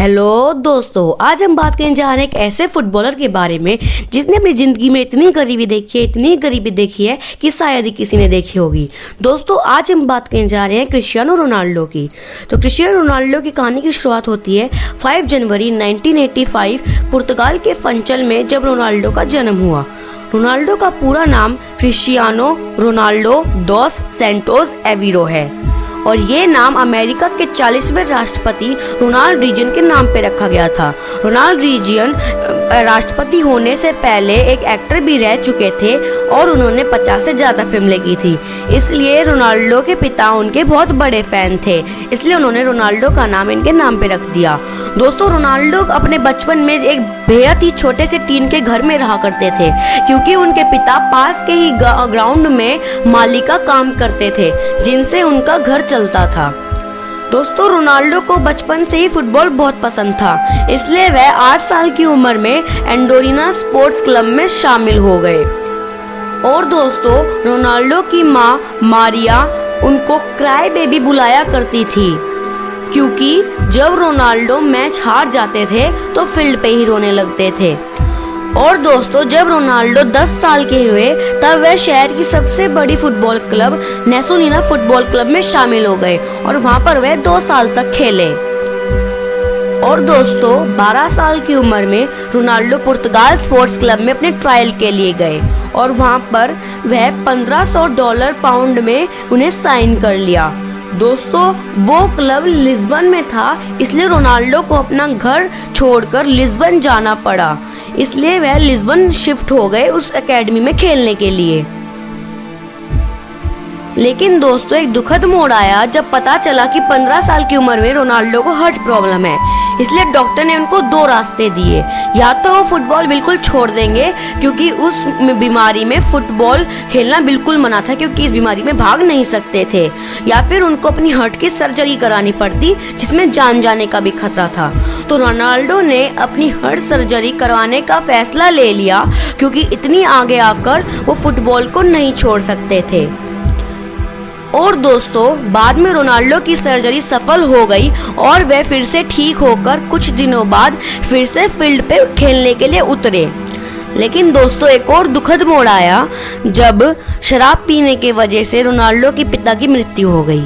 Hello दोस्तों, आज हम बात करने जा रहे हैं एक ऐसे फुटबॉलर के बारे में जिसने अपनी ज़िंदगी में इतनी गरीबी देखी है कि शायद ही किसी ने देखी होगी। दोस्तों, आज हम बात करने जा रहे हैं क्रिस्टियानो रोनाल्डो की। तो क्रिस्टियानो रोनाल्डो की कहानी की शुरुआत होती है 5 जनवरी 1985 पुर्तगाल के फंचल में, जब रोनाल्डो का जन्म हुआ। रोनाल्डो का पूरा नाम क्रिस्टियानो रोनाल्डो दोस सैंटोस एवीरो है और ये नाम अमेरिका के 40वें राष्ट्रपति रोनाल्ड रीगन के नाम पे रखा गया था। रोनाल्ड रीगन राष्ट्रपति होने से पहले एक एक्टर भी रह चुके थे और उन्होंने 50 से ज़्यादा फिल्में की थी, इसलिए रोनाल्डो के पिता उनके बहुत बड़े फैन थे, इसलिए उन्होंने रोनाल्डो का नाम इनके नाम पे रख दिया। दोस्तों, रोनाल्डो अपने बचपन में एक बेहद ही छोटे से टीन के घर में रहा करते थे, क्योंकि उनके पिता पास के ही ग्राउंड में माली का काम करते थे, जिनसे उनका घर चलता था। दोस्तों, रोनाल्डो को बचपन से ही फुटबॉल बहुत पसंद था, इसलिए वह 8 साल की उम्र में एंडोरिना स्पोर्ट्स क्लब में शामिल हो गए। और दोस्तों, रोनाल्डो की माँ मारिया उनको क्राई बेबी बुलाया करती थी, क्योंकि जब रोनाल्डो मैच हार जाते थे तो फील्ड पे ही रोने लगते थे। और दोस्तों, जब रोनाल्डो 10 साल के हुए तब वह शहर की सबसे बड़ी फुटबॉल क्लब नेसोनिना फुटबॉल क्लब में शामिल हो गए और वहां पर वह 2 साल तक खेले। और दोस्तों, 12 साल की उम्र में रोनाल्डो पुर्तगाल स्पोर्ट्स क्लब में अपने ट्रायल के लिए गए और वहां पर वह $1500 पाउंड में उन्हें साइन कर लिया। दोस्तों, वो क्लब लिस्बन में था, इसलिए रोनाल्डो को अपना घर छोड़कर लिस्बन जाना पड़ा, इसलिए वह लिस्बन शिफ्ट हो गए उस एकेडमी में खेलने के लिए। लेकिन दोस्तों, एक दुखद मोड़ आया जब पता चला कि 15 साल की उम्र में रोनाल्डो को हार्ट प्रॉब्लम है, इसलिए डॉक्टर ने उनको 2 रास्ते दिए। या तो वो फुटबॉल बिल्कुल छोड़ देंगे, क्योंकि उस बीमारी में फुटबॉल खेलना बिल्कुल मना था, क्योंकि इस बीमारी में भाग नहीं सकते थे, या फिर उनको अपनी हार्ट की सर्जरी करानी पड़ती, जिसमें जान जाने का भी खतरा था। तो रोनाल्डो ने अपनी हार्ट सर्जरी करवाने का फैसला ले लिया, क्योंकि इतनी आगे आकर वो फुटबॉल को नहीं छोड़ सकते थे। और दोस्तों, बाद में रोनाल्डो की सर्जरी सफल हो गई और वह फिर से ठीक होकर कुछ दिनों बाद फिर से फील्ड पे खेलने के लिए उतरे। लेकिन दोस्तों, एक और दुखद मोड़ आया जब शराब पीने के वजह से रोनाल्डो के पिता की मृत्यु हो गई,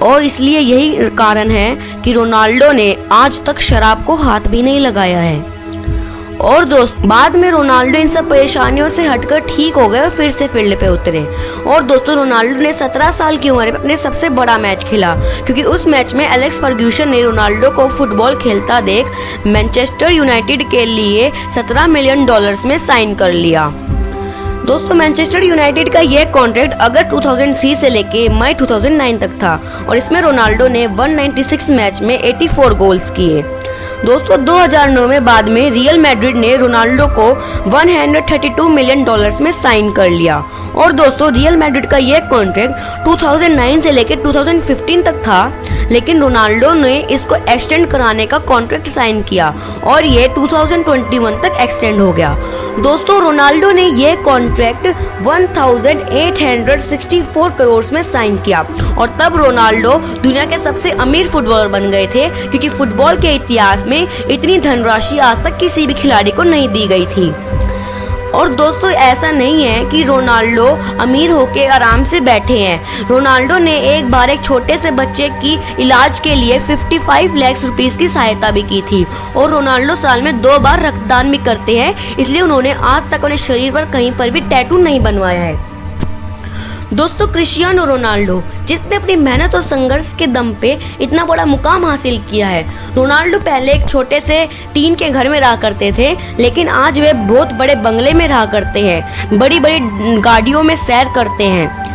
और इसलिए यही कारण है कि रोनाल्डो ने आज तक शराब को हाथ भी नहीं लगाया है। और दोस्तों, बाद में रोनाल्डो इन सब परेशानियों से हटकर ठीक हो गए और फिर से फील्ड पे उतरे। और दोस्तों, रोनाल्डो ने 17 साल की उम्र में अपने सबसे बड़ा मैच खेला, क्योंकि उस मैच में एलेक्स फर्ग्यूसन ने रोनाल्डो को फुटबॉल खेलता देख मैनचेस्टर यूनाइटेड के लिए $17 मिलियन में साइन कर लिया। दोस्तों, मैनचेस्टर यूनाइटेड का यह कॉन्ट्रैक्ट अगस्त 2003 से लेके मई 2009 तक था और इसमें रोनाल्डो ने 196 मैच में 84 गोल्स किए। दोस्तों, 2009 में बाद में रियल मैड्रिड ने रोनाल्डो को $132 मिलियन में साइन कर लिया। और दोस्तों, रियल मैड्रिड का यह कॉन्ट्रैक्ट 2009 से लेकर 2015 तक था, लेकिन रोनाल्डो ने इसको एक्सटेंड कराने का कॉन्ट्रैक्ट साइन किया और ये 2021 तक एक्सटेंड हो गया। दोस्तों, रोनाल्डो ने यह कॉन्ट्रैक्ट 1864 करोड़ में साइन किया और तब रोनाल्डो दुनिया के सबसे अमीर फुटबॉलर बन गए थे, क्योंकि फुटबॉल के इतिहास में इतनी धनराशि आज तक किसी भी खिलाड़ी को नहीं दी गई थी। और दोस्तों, ऐसा नहीं है कि रोनाल्डो अमीर होके आराम से बैठे हैं। रोनाल्डो ने एक बार एक छोटे से बच्चे की इलाज के लिए 55 लाख रुपीस की सहायता भी की थी। और रोनाल्डो साल में 2 बार रक्तदान भी करते हैं, इसलिए उन्होंने आज तक अपने शरीर पर कहीं पर भी टैटू नहीं बनवाया है। दोस्तों, क्रिस्टियानो रोनाल्डो जिसने अपनी मेहनत और संघर्ष के दम पे इतना बड़ा मुकाम हासिल किया है। रोनाल्डो पहले एक छोटे से टीन के घर में रहा करते थे, लेकिन आज वे बहुत बड़े बंगले में रहा करते हैं, बड़ी बड़ी गाड़ियों में सैर करते हैं।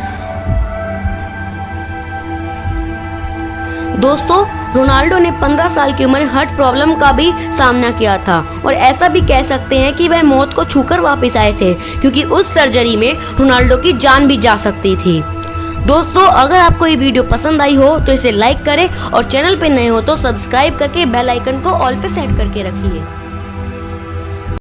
दोस्तों, रोनाल्डो ने 15 साल की उम्र में हार्ट प्रॉब्लम का भी सामना किया था और ऐसा भी कह सकते हैं कि वह मौत को छूकर वापस आए थे, क्योंकि उस सर्जरी में रोनाल्डो की जान भी जा सकती थी। दोस्तों, अगर आपको ये वीडियो पसंद आई हो तो इसे लाइक करें और चैनल पे नए हो तो सब्सक्राइब करके बेल आइकन को ऑल पे सेट करके रखिए।